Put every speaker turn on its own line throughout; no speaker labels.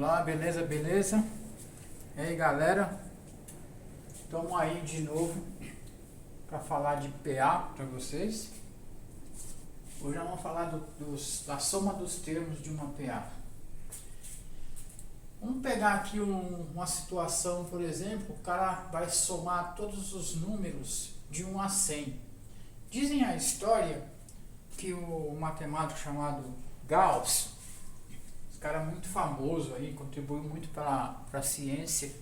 Olá, beleza, beleza? E aí, galera, estamos aí de novo para falar de PA para vocês. Hoje nós vamos falar da soma dos termos de uma PA. Vamos pegar aqui uma situação, por exemplo, o cara vai somar todos os números de 1 a 100. Dizem a história que o matemático chamado Gauss, cara muito famoso aí, contribuiu muito para a ciência,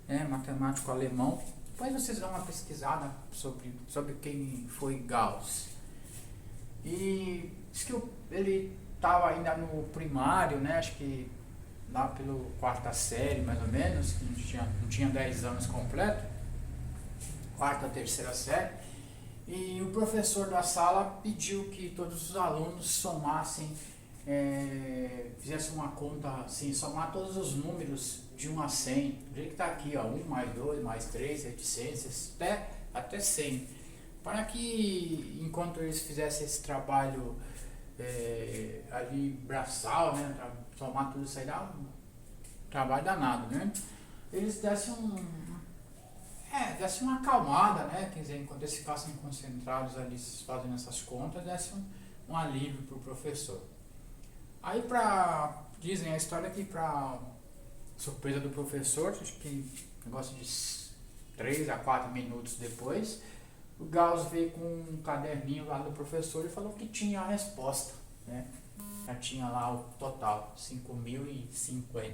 né, matemático alemão. Depois vocês dão uma pesquisada sobre quem foi Gauss. E diz que ele estava ainda no primário, né, acho que lá pelo quarta série mais ou menos, que não tinha 10 anos completo, quarta, terceira série, e o professor da sala pediu que todos os alunos somassem, fizesse uma conta assim, somar todos os números de 1 a 100, do jeito que está aqui, ó, 1 mais 2 mais 3, reticências, até 100, para que enquanto eles fizessem esse trabalho ali braçal, né, somar tudo isso aí dá um trabalho danado, né, eles dessem uma acalmada, né, quer dizer, enquanto eles ficassem concentrados ali fazendo essas contas, desse um alívio para o professor. Aí dizem a história que para surpresa do professor, acho que negócio de 3 a 4 minutos depois, o Gauss veio com um caderninho lá do professor e falou que tinha a resposta, né? Já tinha lá o total, 5.050.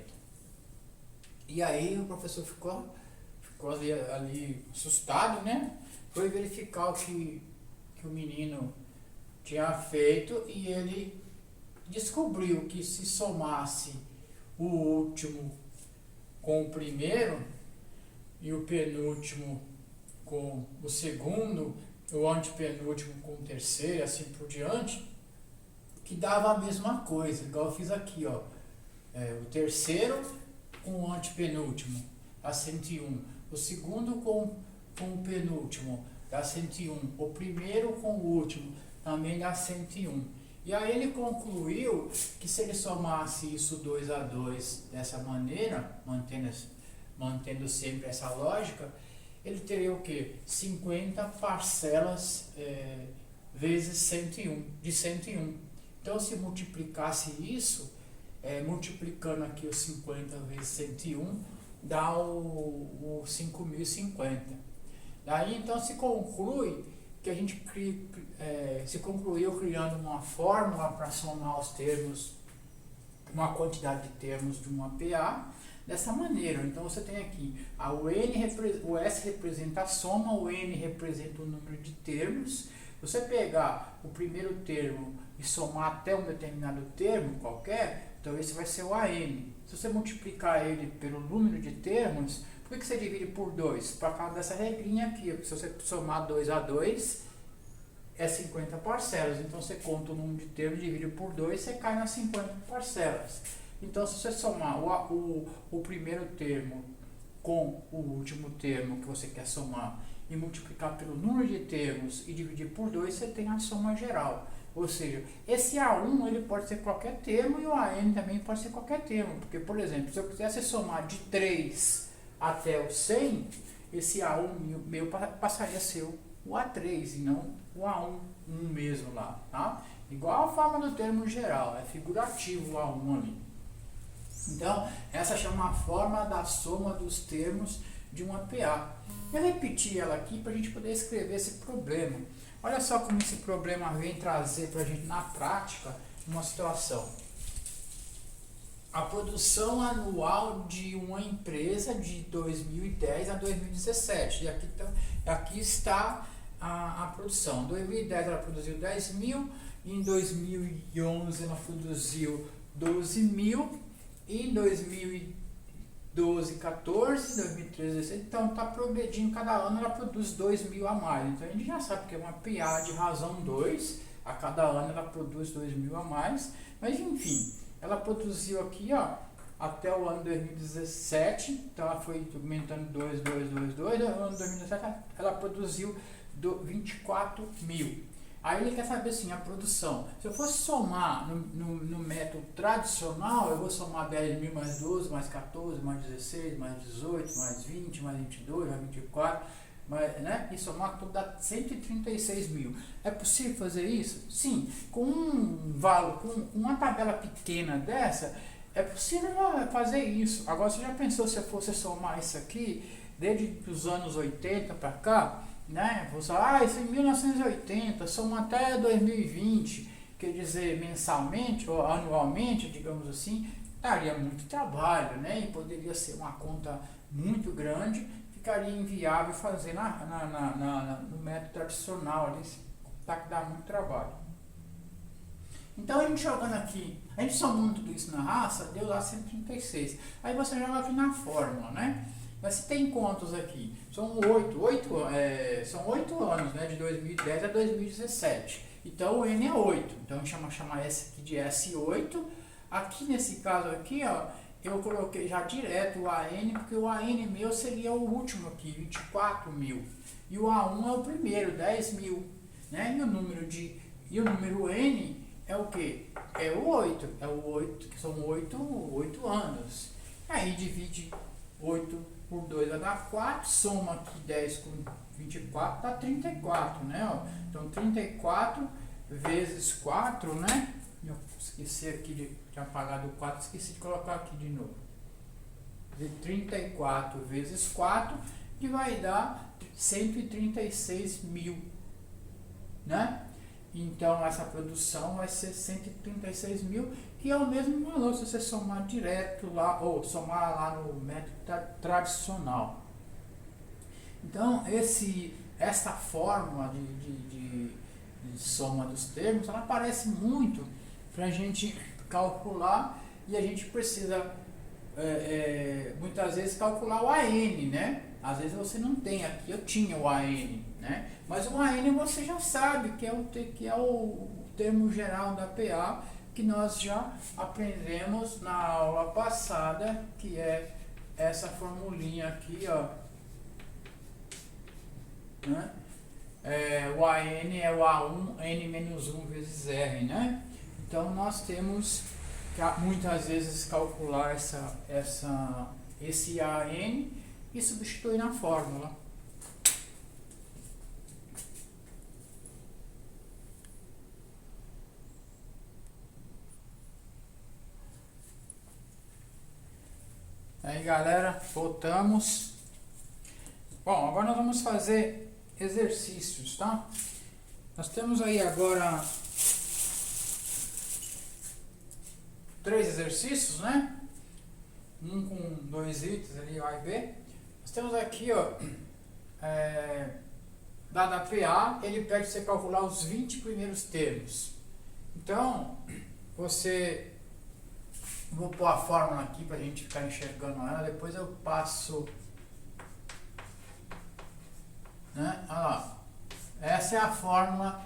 E aí o professor ficou ali assustado, né? Foi verificar o que o menino tinha feito e ele descobriu que se somasse o último com o primeiro e o penúltimo com o segundo, o antepenúltimo com o terceiro e assim por diante, que dava a mesma coisa, igual eu fiz aqui, ó. O terceiro com o antepenúltimo dá 101, o segundo com o penúltimo dá 101, o primeiro com o último também dá 101. E aí ele concluiu que se ele somasse isso 2 a 2 dessa maneira, mantendo sempre essa lógica, ele teria o quê? 50 parcelas vezes 101, de 101. Então se multiplicasse isso, multiplicando aqui o 50 vezes 101, dá o 5.050. Daí então se conclui que a gente se concluiu criando uma fórmula para somar os termos, uma quantidade de termos de uma PA, dessa maneira. Então você tem aqui, o S representa a soma, o N representa o número de termos. Você pegar o primeiro termo e somar até um determinado termo qualquer, então esse vai ser o AN. Se você multiplicar ele pelo número de termos, por que você divide por 2? Para causa dessa regrinha aqui, porque se você somar 2 a 2, é 50 parcelas. Então você conta o número de termos, divide por 2, você cai nas 50 parcelas. Então se você somar o primeiro termo com o último termo que você quer somar e multiplicar pelo número de termos e dividir por 2, você tem a soma geral. Ou seja, esse A1 ele pode ser qualquer termo e o AN também pode ser qualquer termo. Porque, por exemplo, se eu quisesse somar de 3 até o 100, esse A1 meu passaria a ser o A3 e não o A1 mesmo lá, tá? Igual a forma do termo geral, é figurativo o A1 ali. Então, essa chama a forma da soma dos termos de uma PA. Eu repeti ela aqui para a gente poder escrever esse problema. Olha só como esse problema vem trazer para a gente na prática uma situação. A produção anual de uma empresa de 2010 a 2017. E aqui está a produção. Em 2010 ela produziu 10 mil, em 2011 ela produziu 12 mil, e em 2012, 14, 2013, 16, então está progredindo, cada ano ela produz 2 mil a mais. Então a gente já sabe que é uma PA de razão 2, a cada ano ela produz 2 mil a mais, mas enfim, ela produziu aqui, ó, até o ano 2017, então ela foi aumentando 2, no ano 2017 ela produziu 24 mil. Aí ele quer saber assim, a produção. Se eu fosse somar no método tradicional, eu vou somar 10.000 mais 12, mais 14, mais 16, mais 18, mais 20, mais 22, mais 24, né? E somar tudo dá 136.000. É possível fazer isso? Sim. Com um valor, com uma tabela pequena dessa, é possível fazer isso. Agora, você já pensou se eu fosse somar isso aqui, desde os anos 80 para cá, né? Vou falar, isso é em 1980, soma até 2020, quer dizer, mensalmente ou anualmente, digamos assim, daria muito trabalho, né? E poderia ser uma conta muito grande, ficaria inviável fazer no método tradicional, ali, tá, que dá muito trabalho. Então a gente jogando aqui, a gente somando tudo isso na raça, deu lá 136. Aí você joga aqui na fórmula, né? Mas se tem contos aqui, são 8 anos, né? De 2010 a 2017. Então o N é 8. Então a gente chama esse aqui de S8. Aqui nesse caso aqui, ó, eu coloquei já direto o AN, porque o AN meu seria o último aqui, 24.000. E o A1 é o primeiro, 10.000. Né? E o número N é o que? É o 8. É o 8, que são 8 anos. Aí divide 8 por 2 vai dar 4. Soma aqui 10 com 24, dá 34, né? Ó. Então 34 vezes 4, né? Eu esqueci aqui de apagar do 4, esqueci de colocar aqui de novo. De 34 vezes 4, que vai dar 136.000, né? Então essa produção vai ser 136.000, que é o mesmo valor se você somar direto lá, ou somar lá no método tradicional. Então essa fórmula de soma dos termos, ela aparece muito para a gente calcular, e a gente precisa muitas vezes calcular o AN, né? Às vezes você não tem, aqui eu tinha o AN, né? Mas o AN você já sabe que é o termo geral da PA, que nós já aprendemos na aula passada, que é essa formulinha aqui, ó, né? O AN é o A1, N menos 1 vezes R, né? Então nós temos que muitas vezes calcular esse AN e substituir na fórmula. Aí galera, voltamos. Bom, agora nós vamos fazer exercícios, tá? Nós temos aí agora 3 exercícios, né? Um com 2 itens ali, A e B. Nós temos aqui, ó, dada a PA, ele pede você calcular os 20 primeiros termos. Então, vou pôr a fórmula aqui para a gente ficar enxergando ela, depois eu passo, né? Olha lá, essa é a fórmula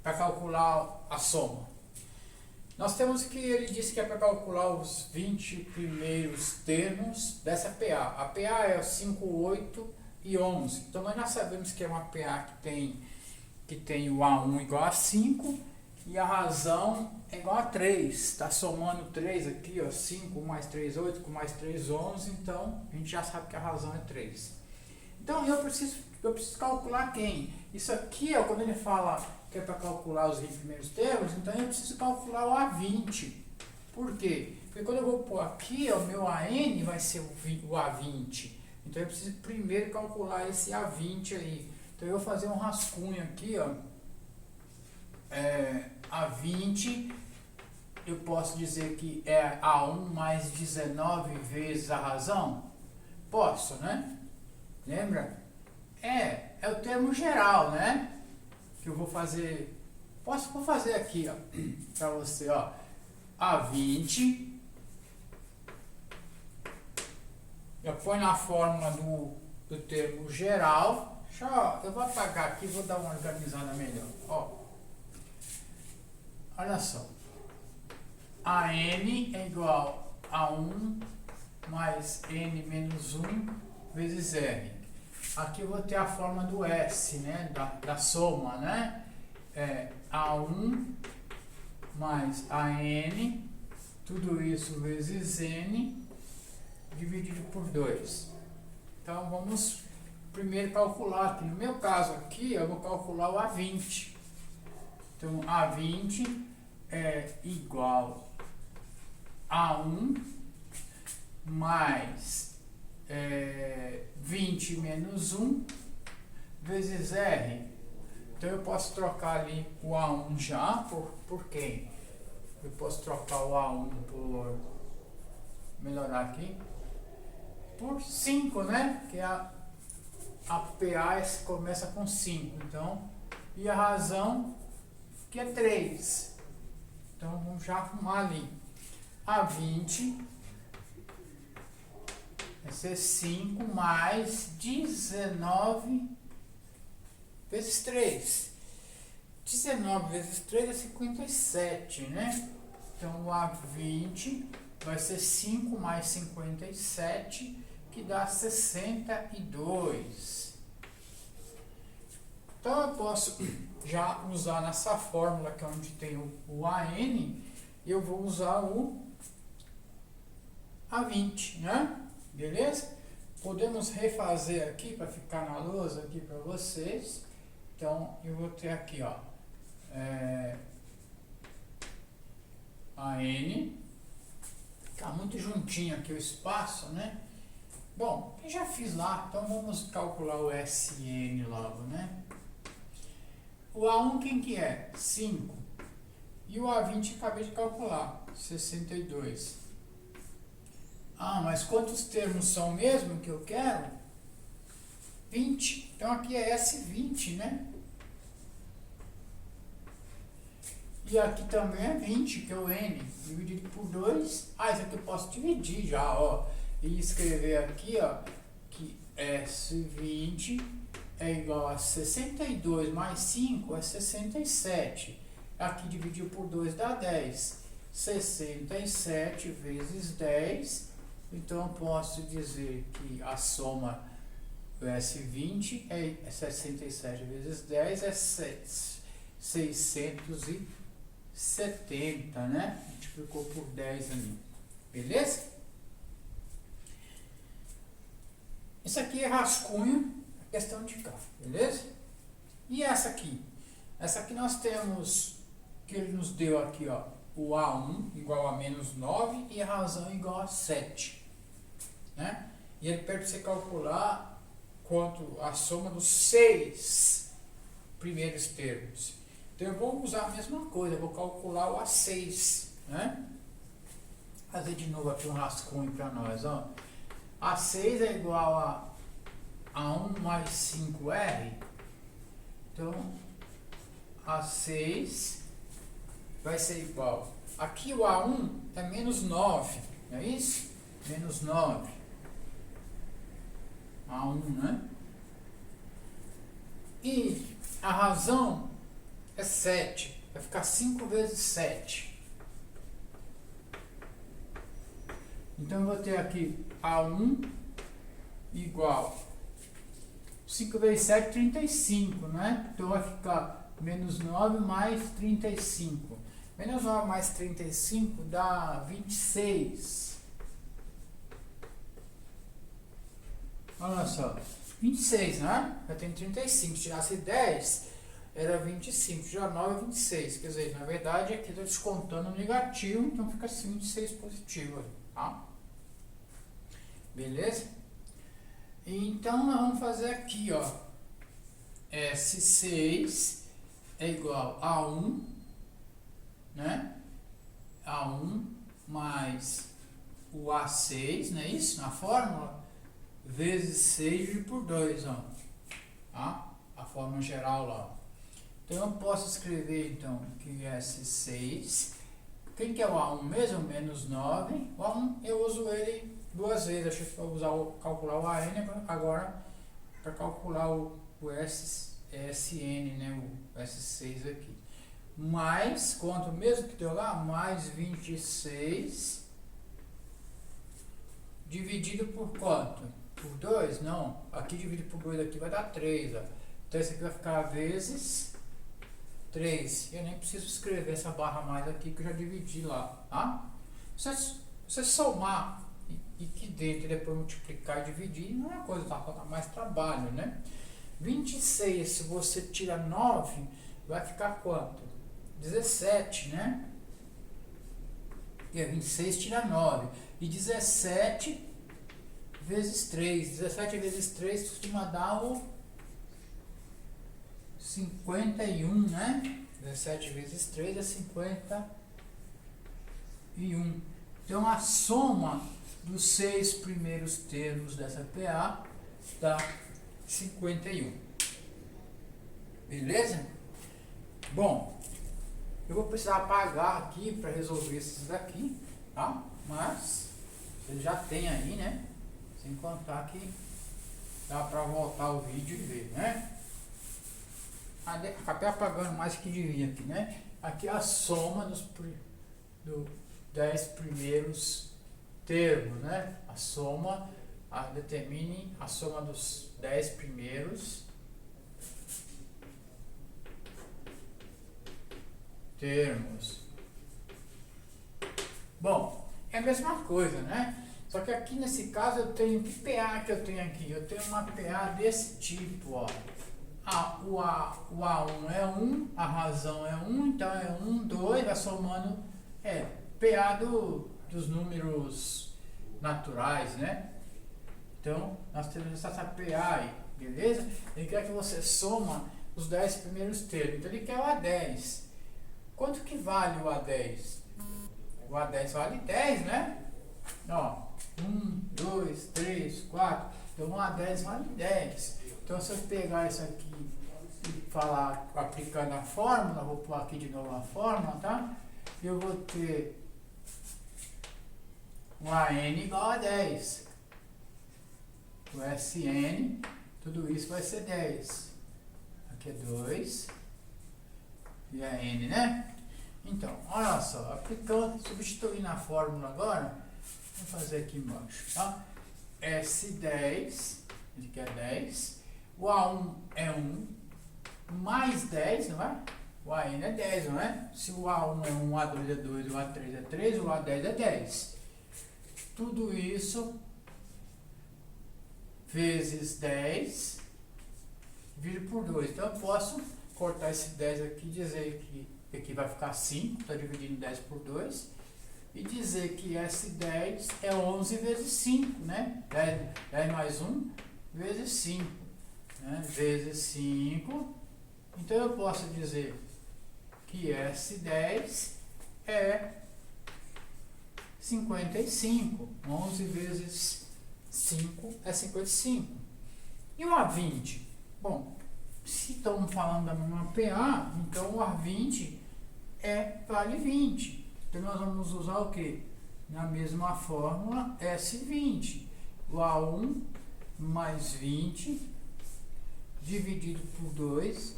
para calcular a soma. Nós temos que, ele disse que é para calcular os 20 primeiros termos dessa PA. A PA é 5, 8 e 11. Então nós já sabemos que é uma PA que tem o A1 igual a 5 e a razão é igual a 3. Está somando 3 aqui, ó, 5 mais 3, 8, com mais 3, 11. Então a gente já sabe que a razão é 3. Então eu preciso calcular quem? Isso aqui, ó, quando ele fala que é para calcular os 20 primeiros termos, então eu preciso calcular o A20. Por quê? Porque quando eu vou pôr aqui, o meu AN vai ser o A20. Então eu preciso primeiro calcular esse A20 aí. Então eu vou fazer um rascunho aqui, ó. A20, eu posso dizer que é A1 mais 19 vezes a razão? Posso, né? Lembra? É o termo geral, né? Que eu vou fazer. Vou fazer aqui, ó, para você, ó. A20. Eu ponho na fórmula do termo geral. Eu vou apagar aqui, vou dar uma organizada melhor. Ó. Olha só. A N é igual a 1 mais N menos 1 vezes R. aqui eu vou ter a forma do S, né? Da soma, né? A1 mais AN, tudo isso vezes N, dividido por 2. Então, vamos primeiro calcular aqui. No meu caso aqui, eu vou calcular o A20. Então, A20 é igual a 1 mais 20 menos 1 vezes R. Então, eu posso trocar ali o A1 já por quem? Eu posso trocar o A1 por, melhorar aqui, por 5, né? Que a PA começa com 5. Então, e a razão que é 3. Então, vamos já arrumar ali. A20 vai ser 5 mais 19 vezes 3. 19 vezes 3 é 57, né? Então, o A20 vai ser 5 mais 57, que dá 62. Então, eu posso já usar nessa fórmula, que é onde tem o AN, eu vou usar o A20, né? Beleza? Podemos refazer aqui para ficar na lousa aqui para vocês. Então, eu vou ter aqui, ó, AN, fica muito juntinho aqui o espaço, né? Bom, eu já fiz lá, então vamos calcular o SN logo, né? O A1 quem que é? 5. E o A20 acabei de calcular, 62. Ah, mas quantos termos são mesmo que eu quero? 20. Então aqui é S20, né? E aqui também é 20, que é o N, dividido por 2. Ah, isso aqui eu posso dividir já, ó. E escrever aqui, ó, que S20 é igual a 62 mais 5 é 67. Aqui dividido por 2 dá 10. 67 vezes 10. Então, eu posso dizer que a soma do S20 é 67 vezes 10 é 670, né? Multiplicou por 10 ali. Beleza? Isso aqui é rascunho, questão de cá, beleza? E essa aqui? Essa aqui nós temos, que ele nos deu aqui, ó, o A1 igual a menos 9 e a razão igual a 7, né? E ele pede você calcular quanto a soma dos 6 primeiros termos. Então eu vou usar a mesma coisa, eu vou calcular o A6, né? Fazer de novo aqui um rascunho para nós, ó. A6 é igual a 1 mais 5R. Então, A6 vai ser igual. Aqui o A1 é menos 9, não é isso? Menos 9. A1, né? E a razão é 7. Vai ficar 5 vezes 7. Então, eu vou ter aqui A1 igual 5 vezes 7, 35, né? Então, vai ficar menos 9 mais 35. Menos 9 mais 35 dá 26. Olha só, 26, né? Eu tenho 35. Se tirasse 10, era 25. Já 9 é 26. Quer dizer, na verdade, aqui estou descontando o negativo, então fica assim 26 positivo, tá? Beleza? Então, nós vamos fazer aqui, ó. S6 é igual a 1, né? A1 mais o A6, não é isso? Na fórmula, vezes 6 dividido por 2, ó. Tá? A fórmula geral lá. Então, eu posso escrever, então, que S6, quem que é o A1 mesmo? Menos 9. O A1, eu uso ele duas vezes. Deixa eu usar calcular o AN agora para calcular o SN, né? O S6 aqui. Mais, quanto mesmo que deu lá? Mais 26 dividido por quanto? por 2? Não. Aqui dividido por 2 aqui vai dar 3. Ó. Então esse aqui vai ficar vezes 3. Eu nem preciso escrever essa barra mais aqui que eu já dividi lá. Tá? Você somar e que dentro e depois multiplicar e dividir não é uma coisa, tá? Dá mais trabalho, né? 26, se você tira 9, vai ficar quanto? 17, né? E 26 tira 9. E 17 vezes 3. 17 vezes 3 costuma dar o 51, né? 17 vezes 3 é 51. Então a soma dos 6 primeiros termos dessa PA dá 51. Beleza? Bom, eu vou precisar apagar aqui para resolver esses daqui, tá? Mas ele já tem aí, né? Sem contar que dá para voltar o vídeo e ver, né? Acabei apagando mais que devia aqui, né? Aqui é a soma dos 10 primeiros termos, né? A soma, determine a soma dos 10 primeiros termos. Bom, é a mesma coisa, né? Só que aqui nesse caso eu tenho, que PA que eu tenho aqui? Eu tenho uma PA desse tipo, ó. O A1 é 1, a razão é 1, então é 1, 2, vai somando, PA dos números naturais, né? Então, nós temos essa PA aí, beleza? Ele quer que você soma os 10 primeiros termos, então ele quer o A10. Quanto que vale o A10? O A10 vale 10, né? Ó, 1, 2, 3, 4, então o A10 vale 10. Então, se eu pegar isso aqui e falar, aplicando a fórmula, vou pôr aqui de novo a fórmula, tá? Eu vou ter um AN igual a 10. O SN, tudo isso vai ser 10. Aqui é 2. E a N, né? Então, olha só, aplicando, substituindo a fórmula agora, vamos fazer aqui embaixo, tá? S10, ele quer 10. O A1 é 1, mais 10, não é? O AN é 10, não é? Se o A1 é 1, o A2 é 2, o A3 é 3, o A10 é 10. Tudo isso vezes 10 dividido por 2. Então eu posso cortar esse 10 aqui e dizer que aqui vai ficar 5, está dividindo 10 por 2. E dizer que esse 10 é 11 vezes 5, né? 10 mais 1 vezes 5. Né? Vezes 5. Então eu posso dizer que S10 é 55. 11 vezes 5 é 55. E o A20? Bom, se estamos falando da mesma PA, então o A20 vale 20. Então nós vamos usar o que? Na mesma fórmula, S20. O A1 mais 20 dividido por 2,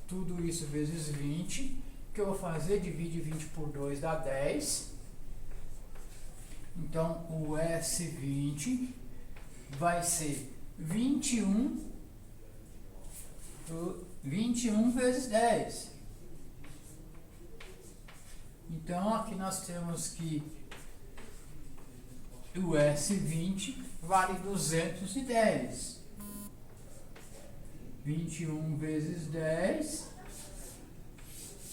tudo isso vezes 20. O que eu vou fazer? Divide 20 por 2 dá 10. Então o S20 vai ser 21 vezes 10. Então aqui nós temos que o S20 vale 210. 21 vezes 10,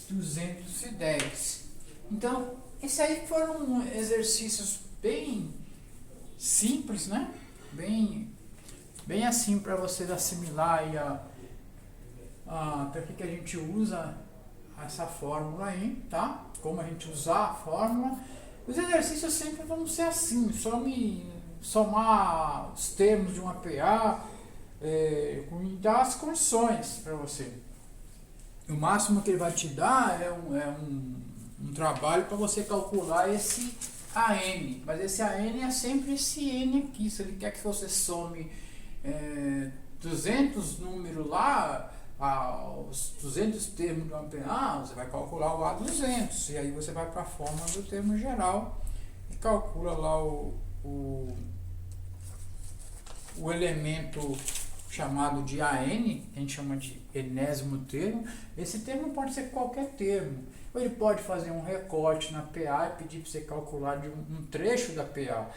210. Então, esses aí foram exercícios bem simples, né? Bem assim para vocês assimilar aí para que a gente usa essa fórmula aí, tá? Como a gente usar a fórmula. Os exercícios sempre vão ser assim, só me somar os termos de uma PA, e dar as condições para você. O máximo que ele vai te dar é um trabalho para você calcular esse AN, mas esse AN é sempre esse N aqui. Se ele quer que você some 200 números lá, os 200 termos do PA, você vai calcular o A200, e aí você vai para a fórmula do termo geral e calcula lá o elemento chamado de AN, que a gente chama de enésimo termo. Esse termo pode ser qualquer termo. Ou ele pode fazer um recorte na PA e pedir para você calcular de um trecho da PA.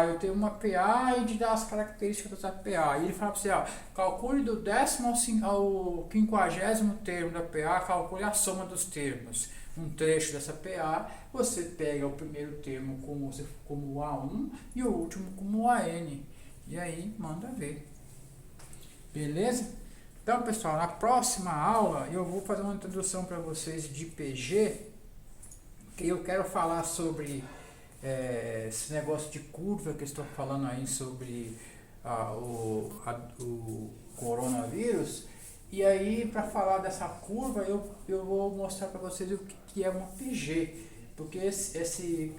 Eu tenho uma PA e de dar as características da PA. E ele fala para você, calcule do 10º ao 50º termo da PA, calcule a soma dos termos. Um trecho dessa PA, você pega o primeiro termo como A1 e o último como AN. E aí manda ver. Beleza? Então, pessoal, na próxima aula eu vou fazer uma introdução para vocês de PG, que eu quero falar sobre esse negócio de curva que eu estou falando aí sobre o coronavírus. E aí, para falar dessa curva, eu vou mostrar para vocês o que é uma PG, porque esse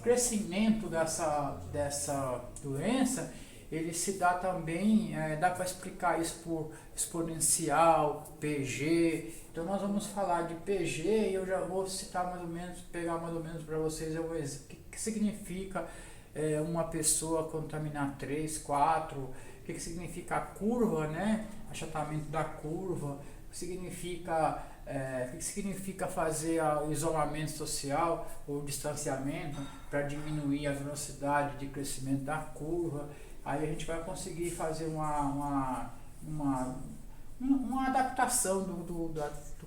crescimento dessa doença, ele se dá também, dá para explicar isso por exponencial, PG. Então nós vamos falar de PG e eu já vou citar pegar mais ou menos para vocês o que significa uma pessoa contaminar 3, 4, o que significa a curva, né? Achatamento da curva, o que significa fazer o isolamento social ou distanciamento para diminuir a velocidade de crescimento da curva. Aí a gente vai conseguir fazer uma adaptação do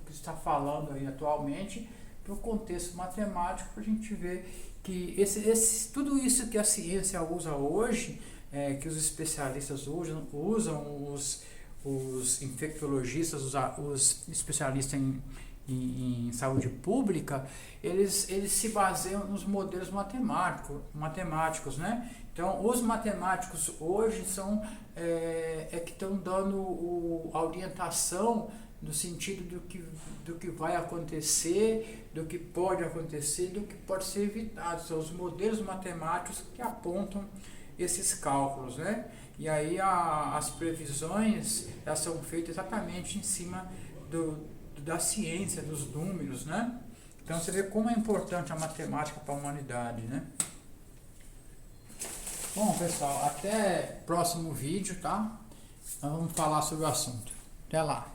que está falando aí atualmente para o contexto matemático, para a gente ver que tudo isso que a ciência usa hoje, que os especialistas usam os infectologistas, os especialistas em saúde pública, eles se baseiam nos modelos matemáticos, né? Então, os matemáticos hoje são que estão dando a orientação no sentido do que vai acontecer, do que pode acontecer, do que pode ser evitado. São os modelos matemáticos que apontam esses cálculos, né? E aí as previsões elas são feitas exatamente em cima da ciência, dos números, né? Então você vê como é importante a matemática para a humanidade, né? Bom, pessoal, até próximo vídeo, tá? Nós vamos falar sobre o assunto. Até lá!